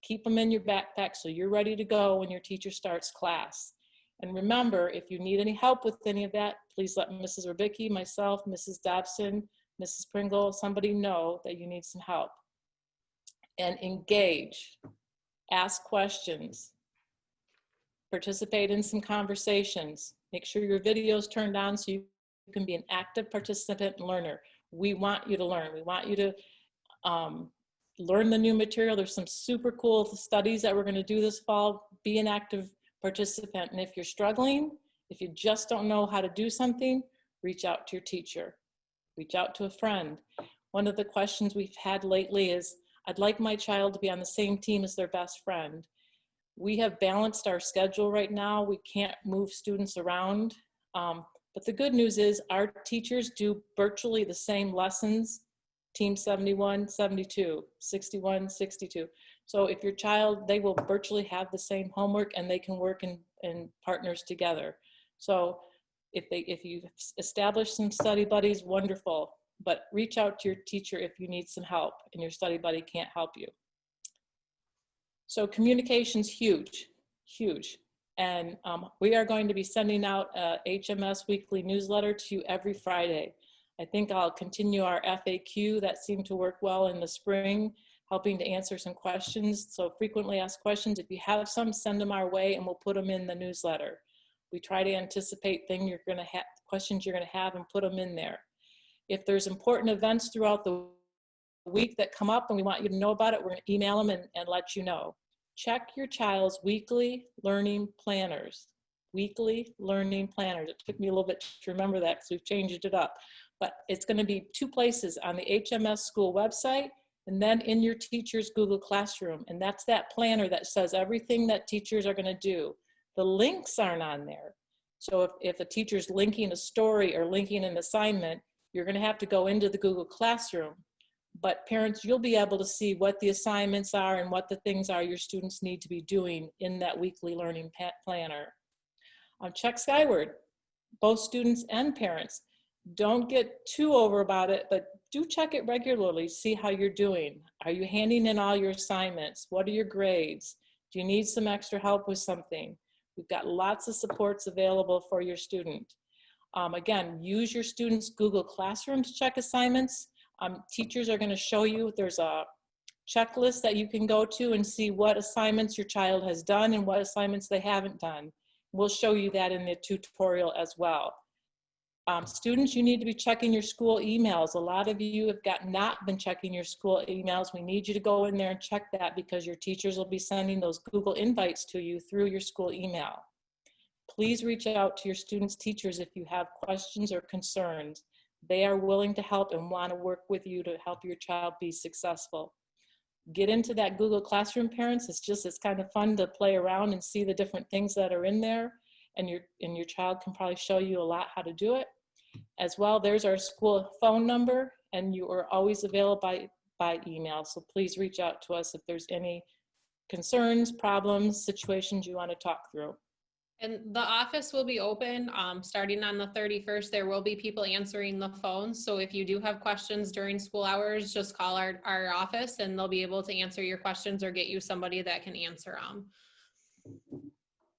keep them in your backpack so you're ready to go when your teacher starts class. And remember, if you need any help with any of that, please let Mrs. Rubicki, myself, Mrs. Dobson, Mrs. Pringle, somebody know that you need some help. And engage, ask questions, participate in some conversations. Make sure your video's turned on so you can be an active participant and learner. We want you to learn. We want you to learn the new material. There's some super cool studies that we're going to do this fall. Be an active participant. And if you're struggling, if you just don't know how to do something, reach out to your teacher. Reach out to a friend. One of the questions we've had lately is, I'd like my child to be on the same team as their best friend. We have balanced our schedule right now. We can't move students around. But the good news is our teachers do virtually the same lessons, team 71, 72, 61, 62. So if your child, they will virtually have the same homework and they can work in partners together. So if you establish some study buddies, wonderful, but reach out to your teacher if you need some help and your study buddy can't help you. So communication's huge, huge. And we are going to be sending out a HMS weekly newsletter to you every Friday. I think I'll continue our FAQ that seemed to work well in the spring, helping to answer some questions. So frequently asked questions, if you have some, send them our way and we'll put them in the newsletter. We try to anticipate questions you're gonna have and put them in there. If there's important events throughout the week that come up and we want you to know about it, we're gonna email them and let you know. Check your child's weekly learning planners. Weekly learning planners. It took me a little bit to remember that because we've changed it up. But it's going to be 2 places, on the HMS school website and then in your teacher's Google Classroom. And that's that planner that says everything that teachers are going to do. The links aren't on there. So if a teacher's linking a story or linking an assignment, you're going to have to go into the Google Classroom. But parents, you'll be able to see what the assignments are and what the things are your students need to be doing in that weekly learning planner. Check Skyward, both students and parents. Don't get too over about it, but do check it regularly, see how you're doing. Are you handing in all your assignments? What are your grades? Do you need some extra help with something? We've got lots of supports available for your student. Again, use your students' Google Classroom to check assignments. Teachers are going to show you, there's a checklist that you can go to and see what assignments your child has done and what assignments they haven't done. We'll show you that in the tutorial as well. Students, you need to be checking your school emails. A lot of you have not been checking your school emails. We need you to go in there and check that because your teachers will be sending those Google invites to you through your school email. Please reach out to your students' teachers if you have questions or concerns. They are willing to help and want to work with you to help your child be successful. Get into that Google Classroom, parents. It's kind of fun to play around and see the different things that are in there, and your child can probably show you a lot how to do it. As well, there's our school phone number, and you are always available by email. So please reach out to us if there's any concerns, problems, situations you want to talk through. And the office will be open starting on the 31st. There will be people answering the phone. So if you do have questions during school hours, just call our office and they'll be able to answer your questions or get you somebody that can answer them.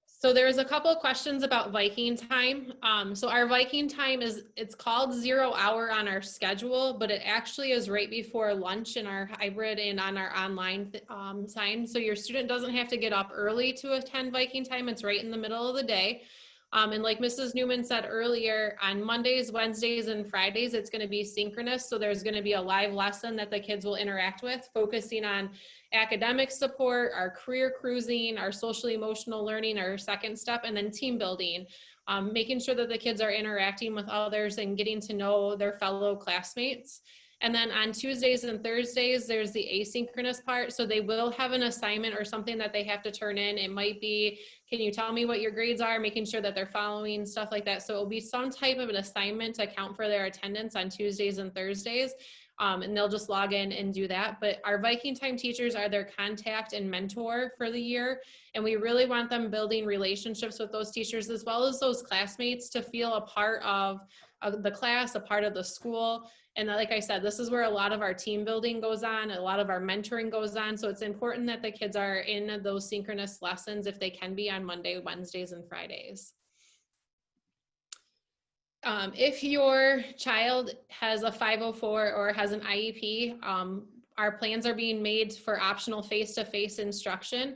So there's a couple of questions about Viking Time. So our Viking Time it's called 0 hour on our schedule, but it actually is right before lunch in our hybrid and on our online time. So your student doesn't have to get up early to attend Viking Time. It's right in the middle of the day. And like Mrs. Newman said earlier, on Mondays, Wednesdays, and Fridays, it's going to be synchronous. So there's going to be a live lesson that the kids will interact with, focusing on academic support, our career cruising, our social emotional learning, our second step, and then team building, making sure that the kids are interacting with others and getting to know their fellow classmates. And then on Tuesdays and Thursdays, there's the asynchronous part. So they will have an assignment or something that they have to turn in. It might be, can you tell me what your grades are? Making sure that they're following, stuff like that. So it'll be some type of an assignment to account for their attendance on Tuesdays and Thursdays. And they'll just log in and do that. But our Viking Time teachers are their contact and mentor for the year. And we really want them building relationships with those teachers as well as those classmates to feel a part of the class, a part of the school. And like I said, this is where a lot of our team building goes on, a lot of our mentoring goes on. So it's important that the kids are in those synchronous lessons if they can be on Monday, Wednesdays, and Fridays. If your child has a 504 or has an IEP, our plans are being made for optional face-to-face instruction.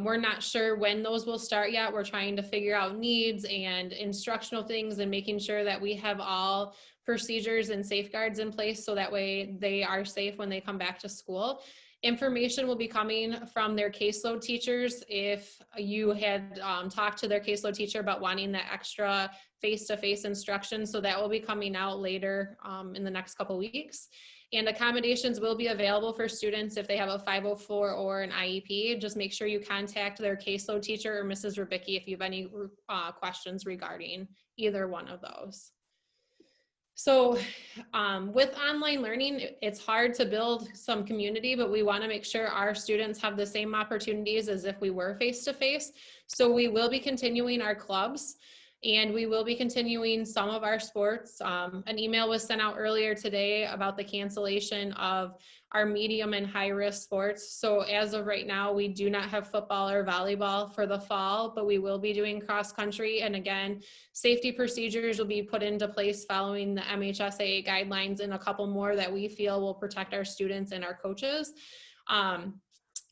We're not sure when those will start yet. We're trying to figure out needs and instructional things and making sure that we have all procedures and safeguards in place so that way they are safe when they come back to school. Information will be coming from their caseload teachers. If you had talked to their caseload teacher about wanting that extra face-to-face instruction, so that will be coming out later in the next couple weeks. And accommodations will be available for students if they have a 504 or an IEP. Just make sure you contact their caseload teacher or Mrs. Rubicki if you have any questions regarding either one of those. So with online learning, it's hard to build some community, but we want to make sure our students have the same opportunities as if we were face-to-face. So we will be continuing our clubs. And we will be continuing some of our sports. An email was sent out earlier today about the cancellation of our medium and high risk sports. So as of right now, we do not have football or volleyball for the fall, but we will be doing cross country. And again, safety procedures will be put into place following the MHSAA guidelines and a couple more that we feel will protect our students and our coaches.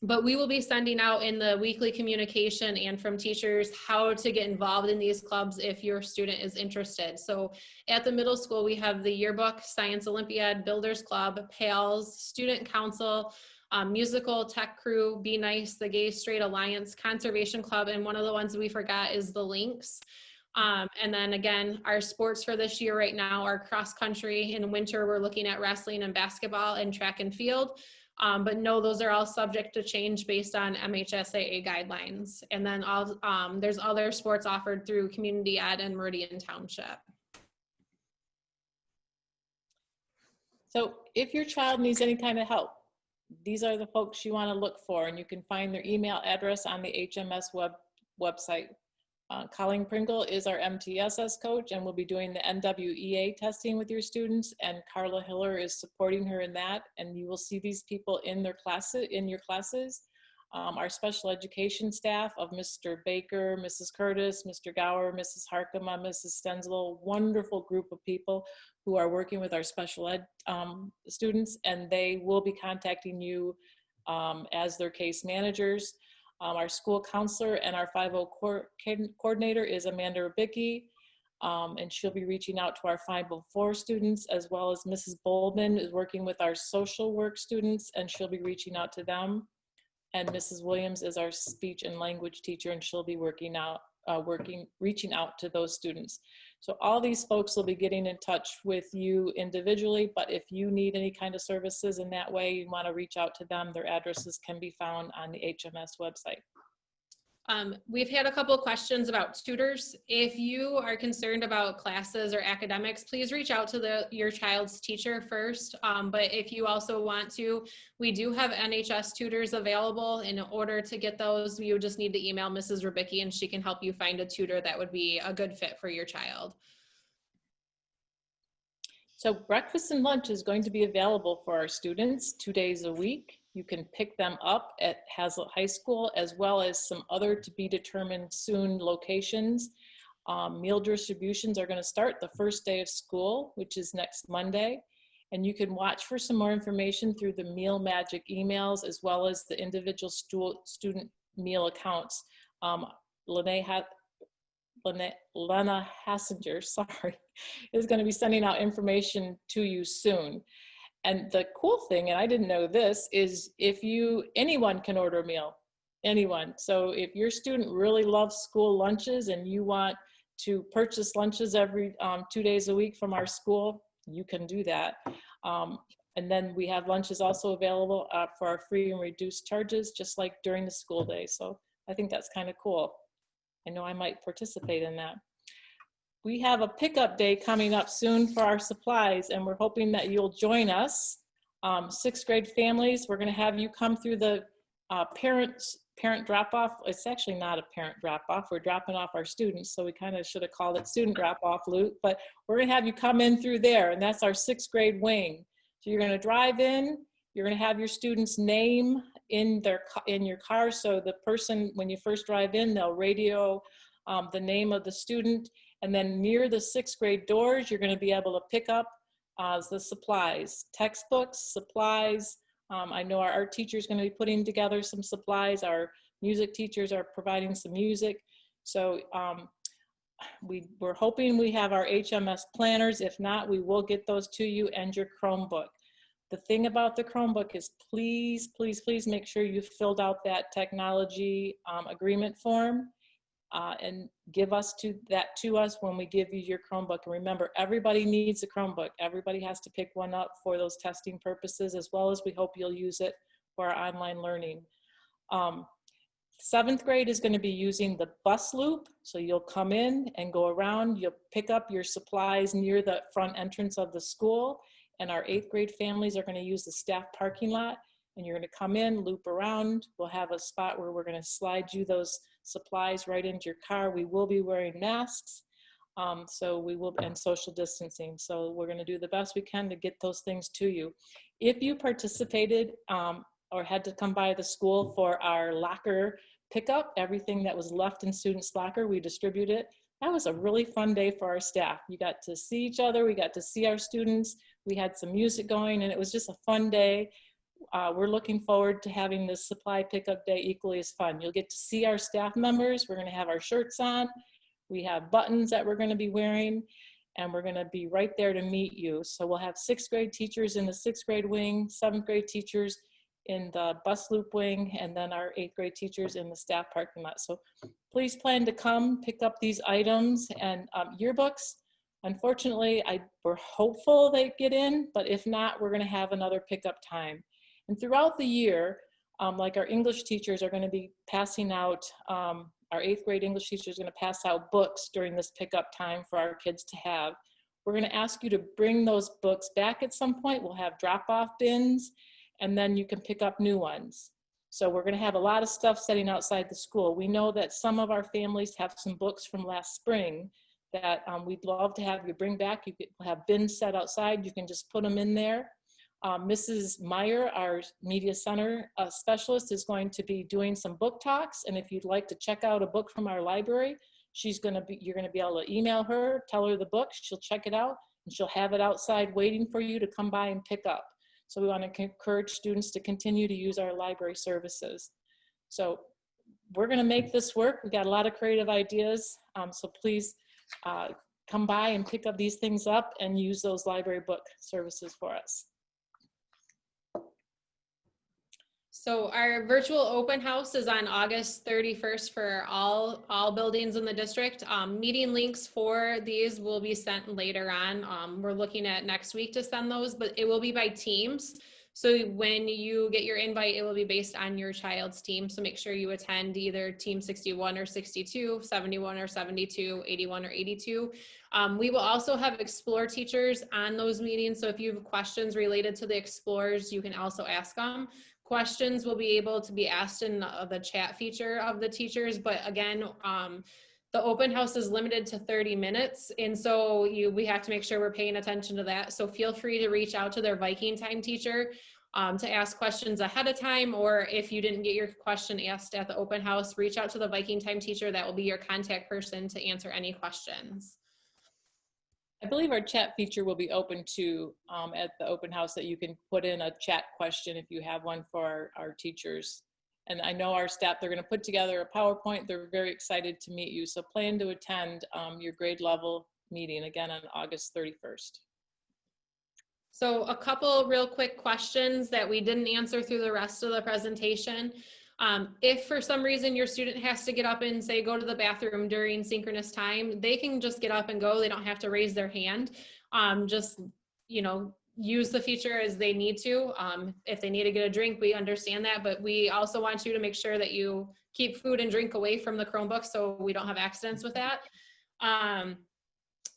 But we will be sending out in the weekly communication and from teachers how to get involved in these clubs if your student is interested. So at the middle school, we have the yearbook, Science Olympiad, Builders Club, PALS, Student Council, musical, tech crew, Be Nice, the Gay Straight Alliance, Conservation Club, and one of the ones we forgot is the Links. And then again, our sports for this year right now are cross country. In winter, we're looking at wrestling and basketball and track and field. But no, those are all subject to change based on MHSAA guidelines. And then there's other sports offered through Community Ed and Meridian Township. So if your child needs any kind of help, these are the folks you want to look for, and you can find their email address on the HMS website. Colleen Pringle is our MTSS coach and will be doing the NWEA testing with your students, and Carla Hiller is supporting her in that, and you will see these people in their classes, in your classes. Our special education staff of Mr. Baker, Mrs. Curtis, Mr. Gower, Mrs. Harkema, Mrs. Stenzel, wonderful group of people who are working with our special ed students, and they will be contacting you as their case managers. Our school counselor and our 5.0 coordinator is Amanda Rubicki, and she'll be reaching out to our 504 students, as well as Mrs. Boldman is working with our social work students, and she'll be reaching out to them. And Mrs. Williams is our speech and language teacher, and she'll be reaching out to those students. So all these folks will be getting in touch with you individually, but if you need any kind of services in that way, you want to reach out to them, their addresses can be found on the HMS website. We've had a couple of questions about tutors. If you are concerned about classes or academics, please reach out to your child's teacher first. But if you also want to, we do have NHS tutors available. In order to get those, you just need to email Mrs. Rubicki and she can help you find a tutor that would be a good fit for your child. So breakfast and lunch is going to be available for our students 2 days a week. You can pick them up at Hazlitt High School, as well as some other to be determined soon locations. Meal distributions are going to start the first day of school, which is next Monday. And you can watch for some more information through the Meal Magic emails, as well as the individual student meal accounts. Lena Hassinger, sorry, is going to be sending out information to you soon. And the cool thing, and I didn't know this, is anyone can order a meal, anyone. So if your student really loves school lunches and you want to purchase lunches every 2 days a week from our school, you can do that. And then we have lunches also available for our free and reduced charges, just like during the school day. So I think that's kind of cool. I know I might participate in that. We have a pickup day coming up soon for our supplies, and we're hoping that you'll join us. 6th grade families, we're going to have you come through the parent drop-off. It's actually not a parent drop-off. We're dropping off our students, so we kind of should have called it student drop-off, Luke. But we're going to have you come in through there, and that's our 6th grade wing. So you're going to drive in. You're going to have your student's name in your car, so the person, when you first drive in, they'll radio the name of the student. And then near the 6th grade doors, you're going to be able to pick up the supplies, textbooks, supplies. I know our art teacher is going to be putting together some supplies. Our music teachers are providing some music. So we're hoping we have our HMS planners. If not, we will get those to you, and your Chromebook. The thing about the Chromebook is please, please, please make sure you filled out that technology agreement form. And give that to us when we give you your Chromebook. And remember, everybody needs a Chromebook. Everybody has to pick one up for those testing purposes, as well as we hope you'll use it for our online learning. 7th grade is going to be using the bus loop. So you'll come in and go around. You'll pick up your supplies near the front entrance of the school. And our 8th grade families are going to use the staff parking lot. And you're going to come in, loop around. We'll have a spot where we're going to slide you those supplies right into your car. We will be wearing masks, and social distancing. So we're going to do the best we can to get those things to you. If you participated or had to come by the school for our locker pickup, everything that was left in students' locker, we distributed. That was a really fun day for our staff. You got to see each other. We got to see our students. We had some music going, and it was just a fun day. We're looking forward to having this supply pickup day equally as fun. You'll get to see our staff members. We're going to have our shirts on. We have buttons that we're going to be wearing, and we're going to be right there to meet you. So we'll have 6th grade teachers in the 6th grade wing, 7th grade teachers in the bus loop wing, and then our 8th grade teachers in the staff parking lot. So please plan to come pick up these items. And yearbooks, unfortunately, we're hopeful they get in, but if not, we're going to have another pickup time. And throughout the year, like our English teachers are going to be passing out, our 8th grade English teacher is going to pass out books during this pickup time for our kids to have. We're going to ask you to bring those books back at some point. We'll have drop-off bins, and then you can pick up new ones. So we're going to have a lot of stuff sitting outside the school. We know that some of our families have some books from last spring that we'd love to have you bring back. You could have bins set outside. You can just put them in there. Mrs. Meyer, our media center specialist, is going to be doing some book talks. And if you'd like to check out a book from our library, you're going to be able to email her, tell her the book, she'll check it out, and she'll have it outside waiting for you to come by and pick up. So we want to encourage students to continue to use our library services. So we're going to make this work. We got a lot of creative ideas. So please come by and pick up these things up and use those library book services for us. So our virtual open house is on August 31st for all buildings in the district. Meeting links for these will be sent later on. We're looking at next week to send those, but it will be by teams. So when you get your invite, it will be based on your child's team. So make sure you attend either team 61 or 62, 71 or 72, 81 or 82. We will also have Explore teachers on those meetings. So if you have questions related to the Explorers, you can also ask them. Questions will be able to be asked in the chat feature of the teachers, but again, the open house is limited to 30 minutes. And so we have to make sure we're paying attention to that. So feel free to reach out to their Viking Time teacher to ask questions ahead of time, or if you didn't get your question asked at the open house, reach out to the Viking Time teacher. That will be your contact person to answer any questions. I believe our chat feature will be open to at the open house, that you can put in a chat question if you have one for our teachers. And I know our staff, they're going to put together a PowerPoint. They're very excited to meet you. So plan to attend your grade level meeting again on August 31st. So a couple real quick questions that we didn't answer through the rest of the presentation. If for some reason your student has to get up and say, go to the bathroom during synchronous time, they can just get up and go. They don't have to raise their hand. Just, use the feature as they need to. If they need to get a drink, we understand that, but we also want you to make sure that you keep food and drink away from the Chromebook so we don't have accidents with that.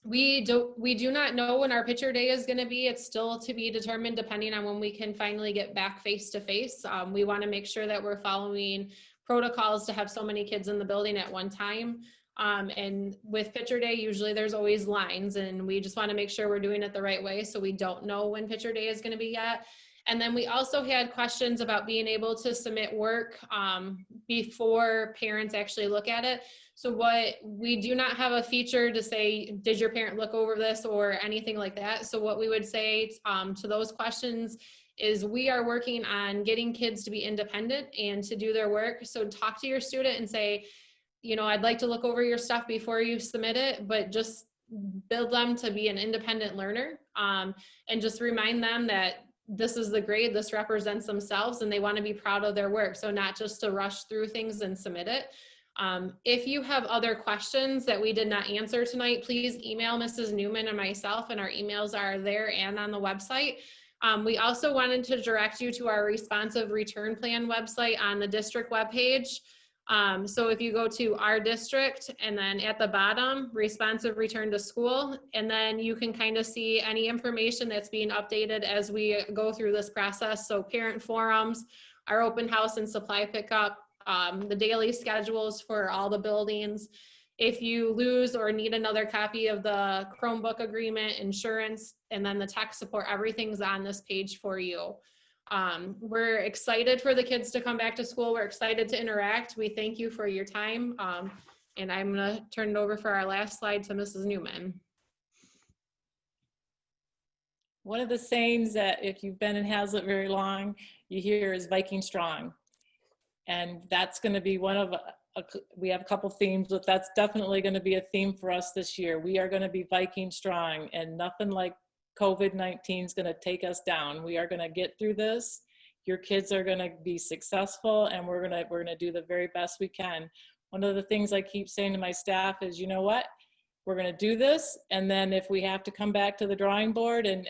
We do not know when our picture day is going to be. It's still to be determined depending on when we can finally get back face to face. We want to make sure that we're following protocols to have so many kids in the building at one time. And with picture day, usually there's always lines, and we just want to make sure we're doing it the right way. So we don't know when picture day is going to be yet. And then we also had questions about being able to submit work before parents actually look at it. So we do not have a feature to say, did your parent look over this or anything like that? So what we would say to those questions is we are working on getting kids to be independent and to do their work. So talk to your student and say, I'd like to look over your stuff before you submit it, but just build them to be an independent learner, and just remind them that this is the grade, this represents themselves, and they want to be proud of their work. So not just to rush through things and submit it. If you have other questions that we did not answer tonight, please email Mrs. Newman and myself, and our emails are there and on the website. We also wanted to direct you to our responsive return plan website on the district webpage. So if you go to our district and then at the bottom, responsive return to school, and then you can kind of see any information that's being updated as we go through this process. So parent forums, our open house and supply pickup, the daily schedules for all the buildings. If you lose or need another copy of the Chromebook agreement, insurance, and then the tech support, everything's on this page for you. We're excited for the kids to come back to school. We're excited to interact. We thank you for your time. And I'm gonna turn it over for our last slide to Mrs. Newman. One of the sayings that if you've been in Hazlet very long, you hear is Viking strong. And that's gonna be one of, we have a couple themes, but that's definitely gonna be a theme for us this year. We are gonna be Viking strong, and nothing like COVID-19 is going to take us down. We are going to get through this. Your kids are going to be successful, and we're going to do the very best we can. One of the things I keep saying to my staff is, you know what? We're going to do this, and then if we have to come back to the drawing board and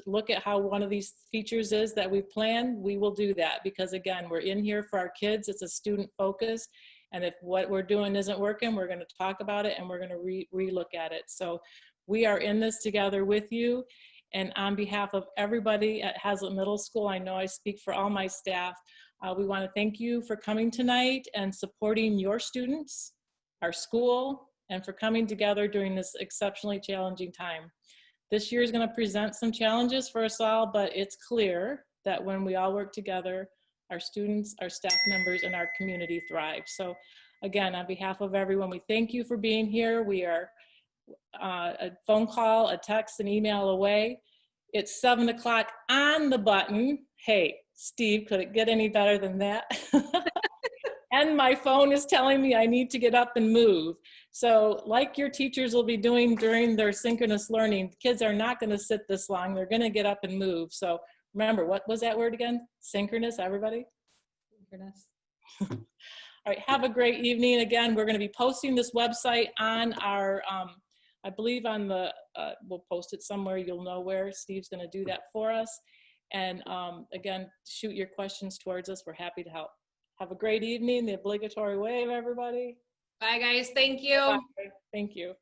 look at how one of these features is that we've planned, we will do that, because again, we're in here for our kids. It's a student focus, and if what we're doing isn't working, we're going to talk about it and we're going to re-look at it. So we are in this together with you, and on behalf of everybody at Hazlet Middle School, I know I speak for all my staff, We want to thank you for coming tonight and supporting your students, our school, and for coming together during this exceptionally challenging time. This year is going to present some challenges for us all, but it's clear that when we all work together, our students, our staff members, and our community thrive. So again, on behalf of everyone, we thank you for being here. We are a phone call, a text, an email away. It's 7 o'clock on the button. Hey, Steve, could it get any better than that? And my phone is telling me I need to get up and move. So like your teachers will be doing during their synchronous learning, kids are not going to sit this long. They're going to get up and move. So remember, what was that word again? Synchronous, everybody? Synchronous. All right, have a great evening. Again, we're going to be posting this website on our, I believe on the, we'll post it somewhere. You'll know where. Steve's going to do that for us. And again, shoot your questions towards us. We're happy to help. Have a great evening. The obligatory wave, everybody. Bye, guys. Thank you. Bye. Thank you.